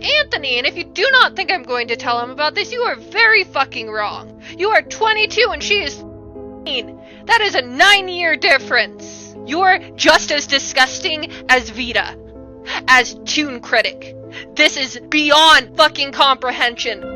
Anthony, and if you do not think I'm going to tell him about this, you are very fucking wrong. You are 22 and she is 15. That is a 9-year difference. You're just as disgusting as Vita, as Tune Critic. This is beyond fucking comprehension.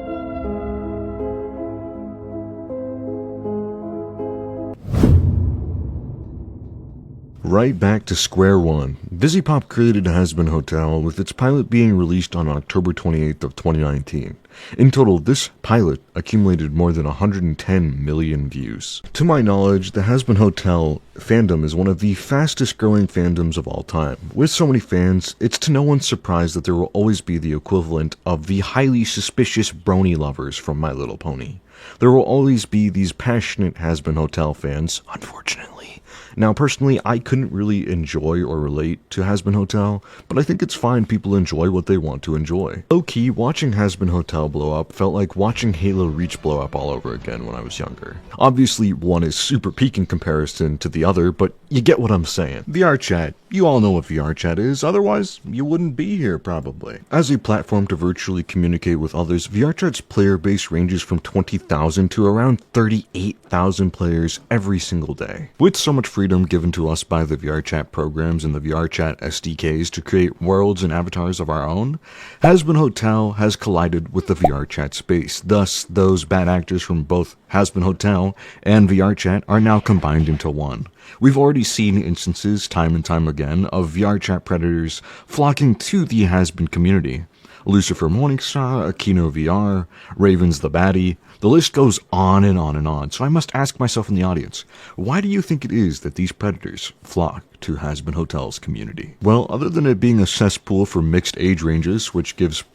Right back to square one. VisiPop created Has-Been Hotel, with its pilot being released on October 28th of 2019. In total, this pilot accumulated more than 110 million views. To my knowledge, the Has-Been Hotel fandom is one of the fastest growing fandoms of all time. With so many fans, it's to no one's surprise that there will always be the equivalent of the highly suspicious brony lovers from My Little Pony. There will always be these passionate Has-Been Hotel fans, unfortunately. Now, personally, I couldn't really enjoy or relate to Has-Been Hotel, but I think it's fine people enjoy what they want to enjoy. Low-key, watching Has-Been Hotel blow up felt like watching Halo Reach blow up all over again when I was younger. Obviously, one is super peak in comparison to the other, but you get what I'm saying. VR chat. You all know what VR chat is, otherwise you wouldn't be here probably. As a platform to virtually communicate with others, VR chat's player base ranges from 20,000 to around 38,000 players every single day. With so much freedom given to us by the VR chat programs and the VR chat SDKs to create worlds and avatars of our own, Has-Been Hotel has collided with the VR chat space. Thus, those bad actors from both Has-Been Hotel and VR chat are now combined into one. We've already seen instances time and time again of VR chat predators flocking to the Has-Been community. Lucifer Morningstar, Akino VR, Ravens the Baddie, the list goes on and on and on. So I must ask myself in the audience, why do you think it is that these predators flock to Has-Been Hotel's community? Well, other than it being a cesspool for mixed age ranges, which gives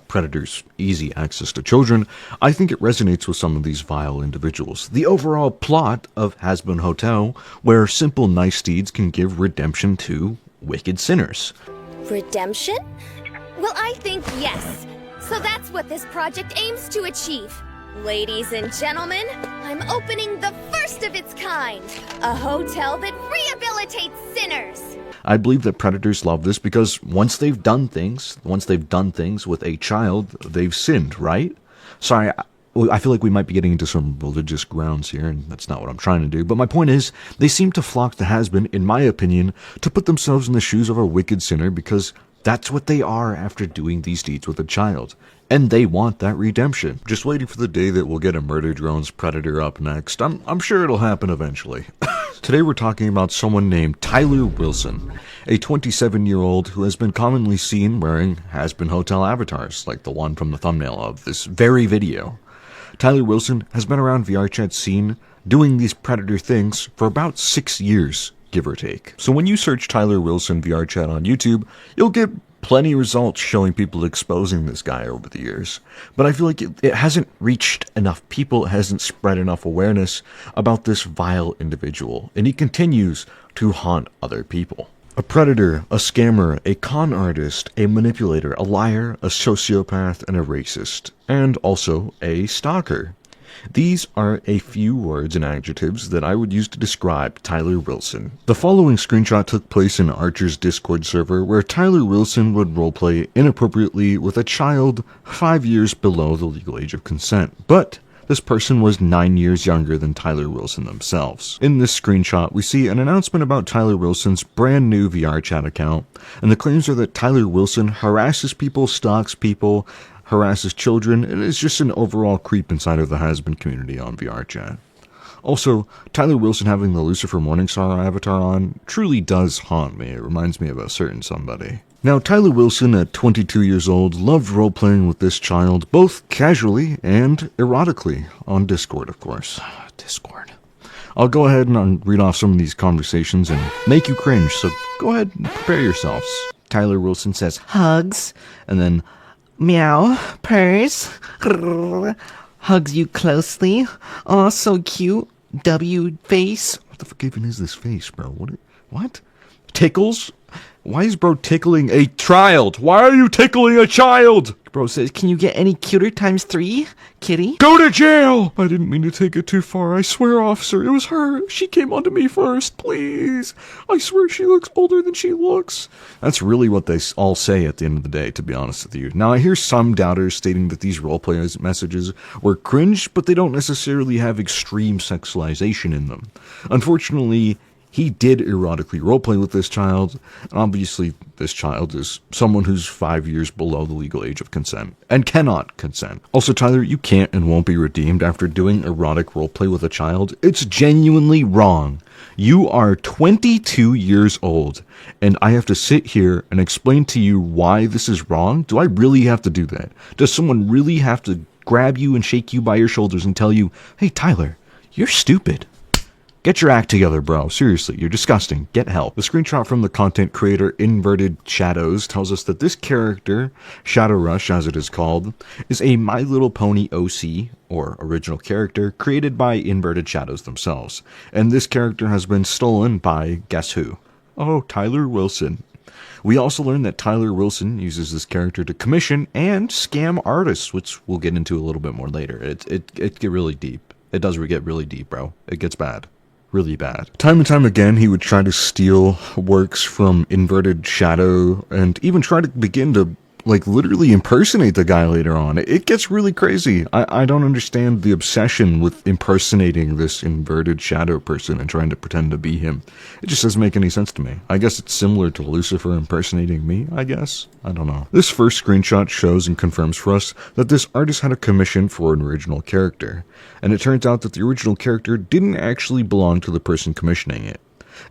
predators easy access to children, I think it resonates with some of these vile individuals. The overall plot of Has-Been Hotel, where simple nice deeds can give redemption to wicked sinners. Redemption? Well, I think yes. So that's what this project aims to achieve. Ladies and gentlemen, I'm opening the first of its kind, a hotel that rehabilitates sinners. I believe that predators love this because once they've done things with a child, they've sinned, right? Sorry, I feel like we might be getting into some religious grounds here, and that's not what I'm trying to do. But my point is, they seem to flock to Has-Been, in my opinion, to put themselves in the shoes of a wicked sinner because that's what they are after doing these deeds with a child. And they want that redemption. Just waiting for the day that we'll get a Murder Drones Predator up next. I'm sure it'll happen eventually. Today we're talking about someone named Tyler Wilson, a 27-year-old who has been commonly seen wearing Has-Been Hotel avatars, like the one from the thumbnail of this very video. Tyler Wilson has been around VRChat's scene doing these predator things for about 6 years, give or take. So when you search Tyler Wilson VRChat on YouTube, you'll get plenty of results showing people exposing this guy over the years. But I feel like it hasn't reached enough people, it hasn't spread enough awareness about this vile individual, and he continues to haunt other people. A predator, a scammer, a con artist, a manipulator, a liar, a sociopath, and a racist, and also a stalker. These are a few words and adjectives that I would use to describe Tyler Wilson. The following screenshot took place in Archer's Discord server, where Tyler Wilson would roleplay inappropriately with a child 5 years below the legal age of consent. But this person was 9 years younger than Tyler Wilson themselves. In this screenshot, we see an announcement about Tyler Wilson's brand new VRChat account, and the claims are that Tyler Wilson harasses people, stalks people, harasses children, and is just an overall creep inside of the Has-Been community on VRChat. Also, Tyler Wilson having the Lucifer Morningstar avatar on truly does haunt me. It reminds me of a certain somebody. Now, Tyler Wilson, at 22 years old, loved role-playing with this child, both casually and erotically, on Discord, of course. Discord. I'll go ahead and read off some of these conversations and make you cringe, so go ahead and prepare yourselves. Tyler Wilson says, hugs, and then, meow, purrs, hugs you closely, aw, so cute, W face. What the fuck even is this face, bro? What? Tickles? Why is bro tickling a child? Why are you tickling a child? Bro says, can you get any cuter times 3, kitty? Go to jail! I didn't mean to take it too far. I swear, officer, it was her. She came onto me first, please. I swear she looks older than she looks. That's really what they all say at the end of the day, to be honest with you. Now, I hear some doubters stating that these roleplay messages were cringe, but they don't necessarily have extreme sexualization in them. Unfortunately, he did erotically roleplay with this child, and obviously this child is someone who's 5 years below the legal age of consent, and cannot consent. Also, Tyler, you can't and won't be redeemed after doing erotic roleplay with a child. It's genuinely wrong. You are 22 years old, and I have to sit here and explain to you why this is wrong? Do I really have to do that? Does someone really have to grab you and shake you by your shoulders and tell you, hey, Tyler, you're stupid? Get your act together, bro. Seriously, you're disgusting. Get help. The screenshot from the content creator Inverted Shadows tells us that this character, Shadow Rush as it is called, is a My Little Pony OC, or original character, created by Inverted Shadows themselves. And this character has been stolen by, guess who? Oh, Tyler Wilson. We also learned that Tyler Wilson uses this character to commission and scam artists, which we'll get into a little bit more later. It get really deep. It does get really deep, bro. It gets bad. Really bad. Time and time again, he would try to steal works from Inverted Shadow and even try to begin to, like, literally impersonate the guy later on. It gets really crazy. I don't understand the obsession with impersonating this Inverted Shadow person and trying to pretend to be him. It just doesn't make any sense to me. I guess it's similar to Lucifer impersonating me, I guess. I don't know. This first screenshot shows and confirms for us that this artist had a commission for an original character. And it turns out that the original character didn't actually belong to the person commissioning it.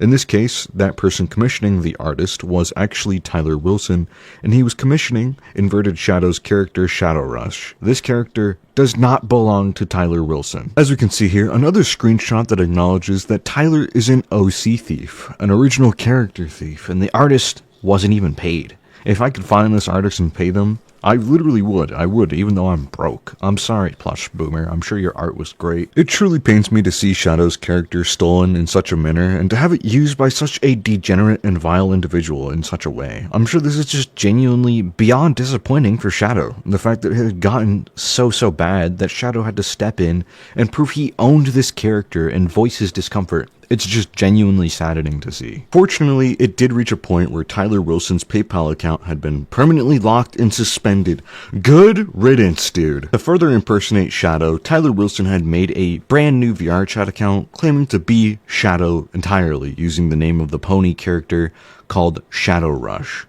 In this case, that person commissioning the artist was actually Tyler Wilson, and he was commissioning Inverted Shadow's character Shadow Rush. This character does not belong to Tyler Wilson. As we can see here, another screenshot that acknowledges that Tyler is an OC thief, an original character thief, and the artist wasn't even paid. If I could find this artist and pay them, I literally would. I would, even though I'm broke. I'm sorry, Plush Boomer. I'm sure your art was great. It truly pains me to see Shadow's character stolen in such a manner, and to have it used by such a degenerate and vile individual in such a way. I'm sure this is just genuinely beyond disappointing for Shadow. The fact that it had gotten so bad that Shadow had to step in and prove he owned this character and voice his discomfort. It's just genuinely saddening to see. Fortunately, it did reach a point where Tyler Wilson's PayPal account had been permanently locked and suspended. Good riddance, dude. To further impersonate Shadow, Tyler Wilson had made a brand new VR chat account claiming to be Shadow entirely, using the name of the pony character called Shadow Rush.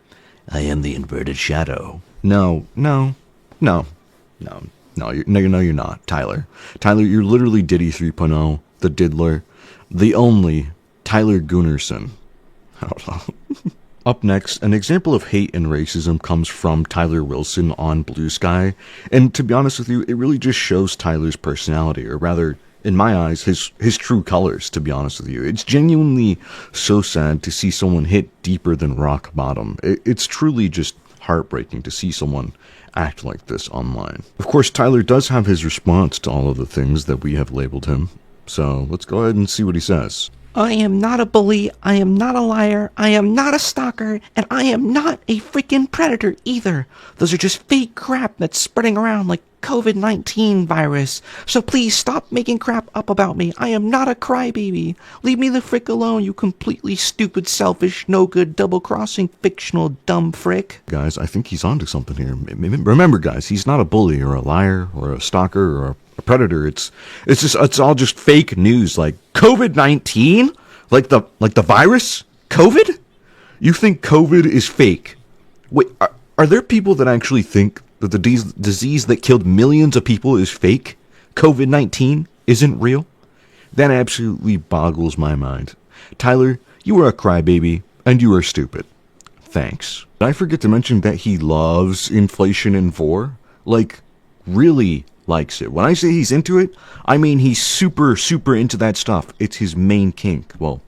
I am the Inverted Shadow. No, you're not, Tyler. Tyler, you're literally Diddy 3.0, the diddler. The only Tyler Gunnarsson. I don't know. Up next, an example of hate and racism comes from Tyler Wilson on Blue Sky, and to be honest with you, it really just shows Tyler's personality, or rather, in my eyes, his true colors, to be honest with you. It's genuinely so sad to see someone hit deeper than rock bottom. It's truly just heartbreaking to see someone act like this online. Of course, Tyler does have his response to all of the things that we have labeled him. So let's go ahead and see what he says. I am not a bully, I am not a liar, I am not a stalker, and I am not a freaking predator either. Those are just fake crap that's spreading around like COVID-19 virus. So please stop making crap up about me. I am not a crybaby. Leave me the frick alone, you completely stupid, selfish, no good, double-crossing, fictional, dumb frick. Guys, I think he's onto something here. Remember, guys, he's not a bully or a liar or a stalker or a predator. It's all just fake news, like COVID-19, like the virus, COVID. You think COVID is fake? Wait, are there people that actually think that the disease that killed millions of people is fake? COVID-19 isn't real? That absolutely boggles my mind. Tyler, you are a crybaby and you are stupid. Thanks. Did I forget to mention that he loves inflation and vor? Like, really likes it. When I say he's into it, I mean he's super into that stuff. It's his main kink. Well,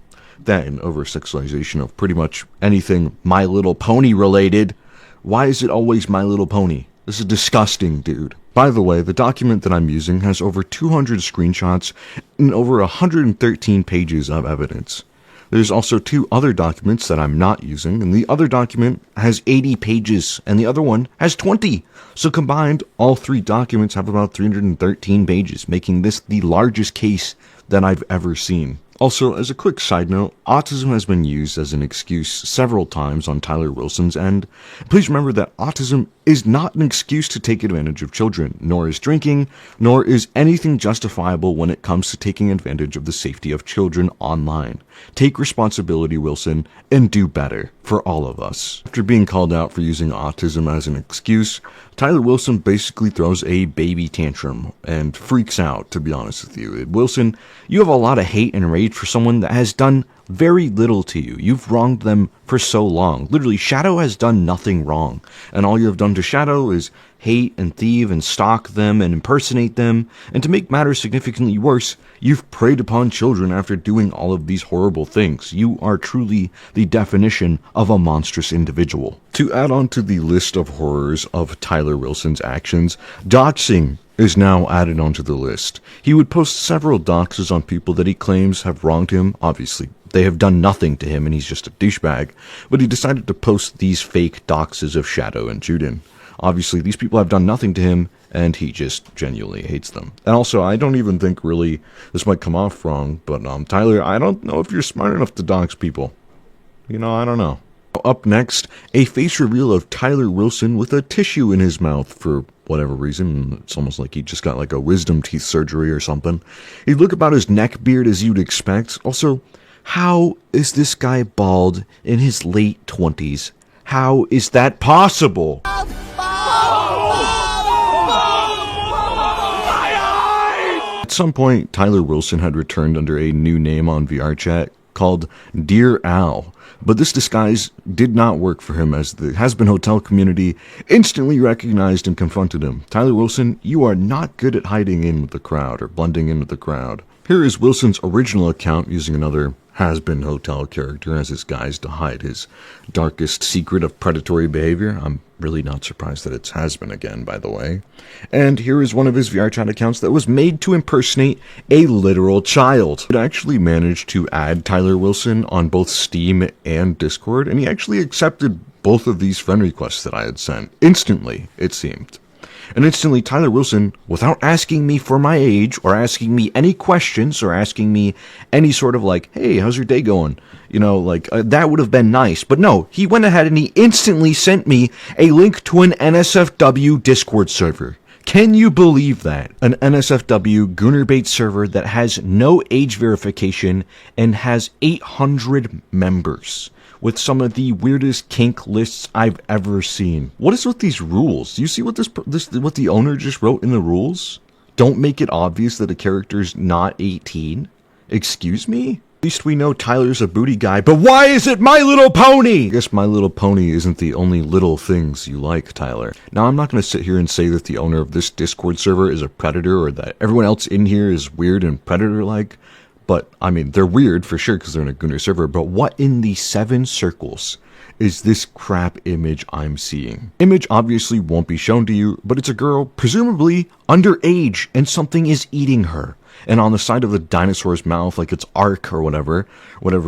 that and over-sexualization of pretty much anything My Little Pony related. Why is it always My Little Pony? This is disgusting, dude. By the way, the document that I'm using has over 200 screenshots and over 113 pages of evidence. There's also 2 other documents that I'm not using, and the other document has 80 pages, and the other one has 20. So combined, all 3 documents have about 313 pages, making this the largest case that I've ever seen. Also, as a quick side note, autism has been used as an excuse several times on Tyler Wilson's end. Please remember that autism is not an excuse to take advantage of children, nor is drinking, nor is anything justifiable when it comes to taking advantage of the safety of children online. Take responsibility, Wilson, and do better for all of us. After being called out for using autism as an excuse, Tyler Wilson basically throws a baby tantrum and freaks out, to be honest with you. Wilson, you have a lot of hate and rage for someone that has done very little to you. You've wronged them for so long. Literally, Shadow has done nothing wrong, and all you have done to Shadow is hate and thieve and stalk them and impersonate them, and to make matters significantly worse, you've preyed upon children after doing all of these horrible things. You are truly the definition of a monstrous individual. To add on to the list of horrors of Tyler Wilson's actions, doxing is now added onto the list. He would post several doxes on people that he claims have wronged him. Obviously, they have done nothing to him and he's just a douchebag, but he decided to post these fake doxes of Shadow and Juden. Obviously, these people have done nothing to him, and he just genuinely hates them. And also, I don't even think really, this might come off wrong, but Tyler, I don't know if you're smart enough to dox people. You know, I don't know. Up next, a face reveal of Tyler Wilson with a tissue in his mouth for whatever reason. It's almost like he just got like a wisdom teeth surgery or something. He'd look about his neck beard as you'd expect. Also, how is this guy bald in his late 20s? How is that possible? At some point, Tyler Wilson had returned under a new name on VRChat called Dear Al, but this disguise did not work for him as the Has-Been Hotel community instantly recognized and confronted him. Tyler Wilson, you are not good at hiding in with the crowd or blending in with the crowd. Here is Wilson's original account using another Has-Been Hotel character as his guise to hide his darkest secret of predatory behavior. I'm really not surprised that it's Has-Been again, by the way. And here is one of his VRChat accounts that was made to impersonate a literal child. It actually managed to add Tyler Wilson on both Steam and Discord, and he actually accepted both of these friend requests that I had sent. Instantly, it seemed. And instantly, Tyler Wilson, without asking me for my age, or asking me any questions, or asking me any sort of like, hey, how's your day going? You know, like, that would have been nice. But no, he went ahead and he instantly sent me a link to an NSFW Discord server. Can you believe that? An NSFW Goonerbait server that has no age verification and has 800 members, with some of the weirdest kink lists I've ever seen. What is with these rules? Do you see what what the owner just wrote in the rules? Don't make it obvious that a character's not 18. Excuse me? At least we know Tyler's a booty guy, but why is it My Little Pony? I guess My Little Pony isn't the only little things you like, Tyler. Now, I'm not going to sit here and say that the owner of this Discord server is a predator or that everyone else in here is weird and predator-like. But, I mean, they're weird for sure because they're in a Gunner server, but what in the 7 circles is this crap image I'm seeing? Image obviously won't be shown to you, but it's a girl, presumably underage, and something is eating her. And on the side of the dinosaur's mouth, like it's Ark or whatever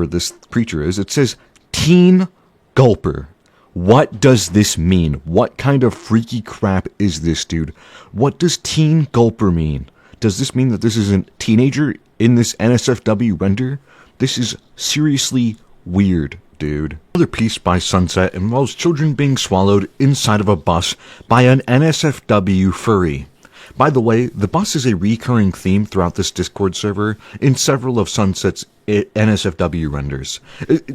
this creature is, it says, Teen Gulper. What does this mean? What kind of freaky crap is this, dude? What does Teen Gulper mean? Does this mean that this is a teenager in this NSFW render? This is seriously weird, dude. Another piece by Sunset involves children being swallowed inside of a bus by an NSFW furry. By the way, the bus is a recurring theme throughout this Discord server in several of Sunset's NSFW renders.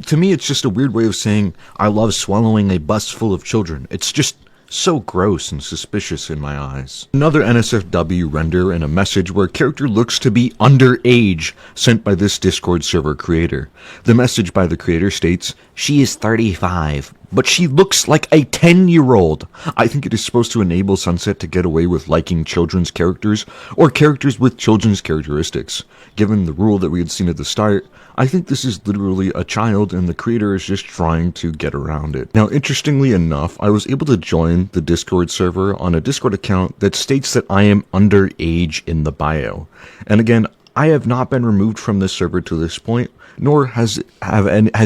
To me, it's just a weird way of saying, I love swallowing a bus full of children. It's just so gross and suspicious in my eyes. Another NSFW render and a message where a character looks to be underage sent by this Discord server creator. The message by the creator states, she is 35, but she looks like a 10-year-old. I think it is supposed to enable Sunset to get away with liking children's characters or characters with children's characteristics. Given the rule that we had seen at the start, I think this is literally a child and the creator is just trying to get around it. Now, interestingly enough, I was able to join the Discord server on a Discord account that states that I am underage in the bio. And again, I have not been removed from this server to this point, nor has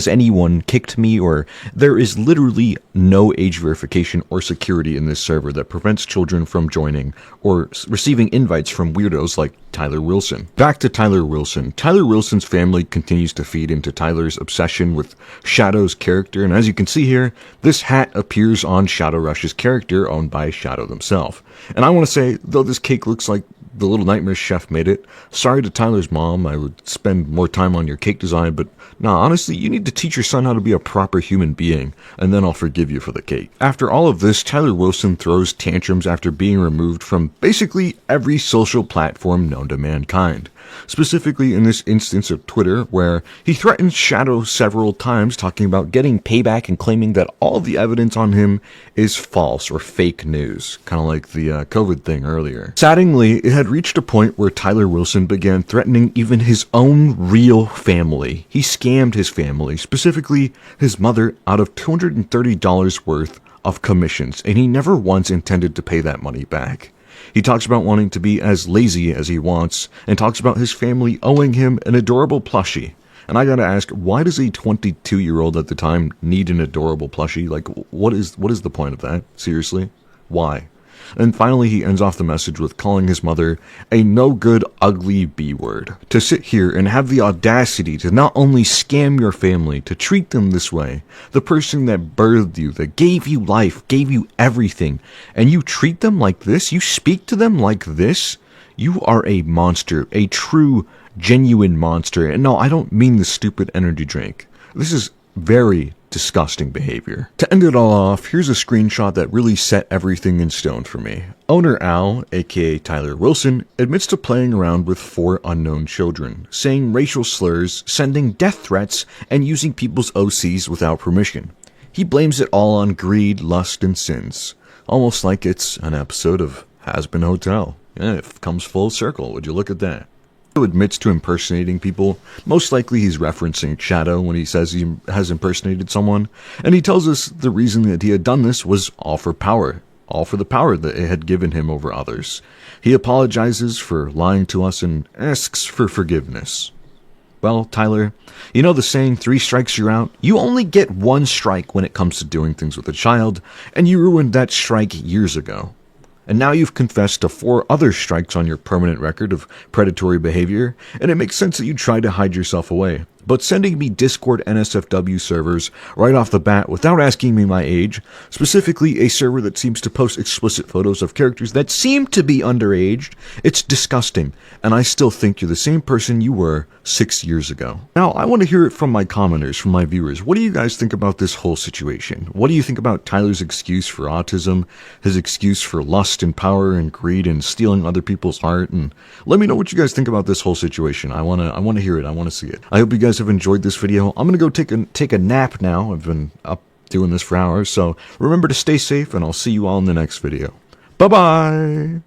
anyone kicked me, or there is literally no age verification or security in this server that prevents children from joining or receiving invites from weirdos like Tyler Wilson. Back to Tyler Wilson. Tyler Wilson's family continues to feed into Tyler's obsession with Shadow's character, and as you can see here, this hat appears on Shadow Rush's character owned by Shadow themselves. And I want to say, though this cake looks like the Little Nightmare chef made it, sorry to Tyler's mom, I would spend more time on your cake design, but nah, honestly, you need to teach your son how to be a proper human being, and then I'll forgive you for the cake. After all of this, Tyler Wilson throws tantrums after being removed from basically every social platform known to mankind. Specifically in this instance of Twitter, where he threatens Shadow several times, talking about getting payback and claiming that all the evidence on him is false or fake news, kind of like the COVID thing earlier. Sadly, it had reached a point where Tyler Wilson began threatening even his own real family. He scammed his family, specifically his mother, out of $230 worth of commissions, and he never once intended to pay that money back. He talks about wanting to be as lazy as he wants, and talks about his family owing him an adorable plushie. And I gotta ask, why does a 22-year-old at the time need an adorable plushie? Like, what is the point of that? Seriously? Why? And finally, he ends off the message with calling his mother a no-good, ugly B-word. To sit here and have the audacity to not only scam your family, to treat them this way, the person that birthed you, that gave you life, gave you everything, and you treat them like this, you speak to them like this, you are a monster, a true, genuine monster. And no, I don't mean the stupid energy drink. This is very disgusting behavior. To end it all off, here's a screenshot that really set everything in stone for me. Owner Al, aka Tyler Wilson, admits to playing around with 4 unknown children, saying racial slurs, sending death threats, and using people's OCs without permission. He blames it all on greed, lust, and sins. Almost like it's an episode of Has Been Hotel. Yeah, it comes full circle. Would you look at that? Admits to impersonating people. Most likely he's referencing Shadow when he says he has impersonated someone, and he tells us the reason that he had done this was all for power, all for the power that it had given him over others. He apologizes for lying to us and asks for forgiveness. Well, Tyler, you know the saying, 3 strikes you're out? You only get 1 strike when it comes to doing things with a child, and you ruined that strike years ago. And now you've confessed to 4 other strikes on your permanent record of predatory behavior, and it makes sense that you try to hide yourself away. But sending me Discord NSFW servers right off the bat without asking me my age, specifically a server that seems to post explicit photos of characters that seem to be underaged, it's disgusting, and I still think you're the same person you were 6 years ago. Now, I want to hear it from my commenters, from my viewers. What do you guys think about this whole situation? What do you think about Tyler's excuse for autism, his excuse for lust and power and greed and stealing other people's heart? And let me know what you guys think about this whole situation. I want to hear it. I want to see it. I hope you guys have enjoyed this video. I'm gonna go take a nap now. I've been up doing this for hours, so remember to stay safe, and I'll see you all in the next video. Bye bye.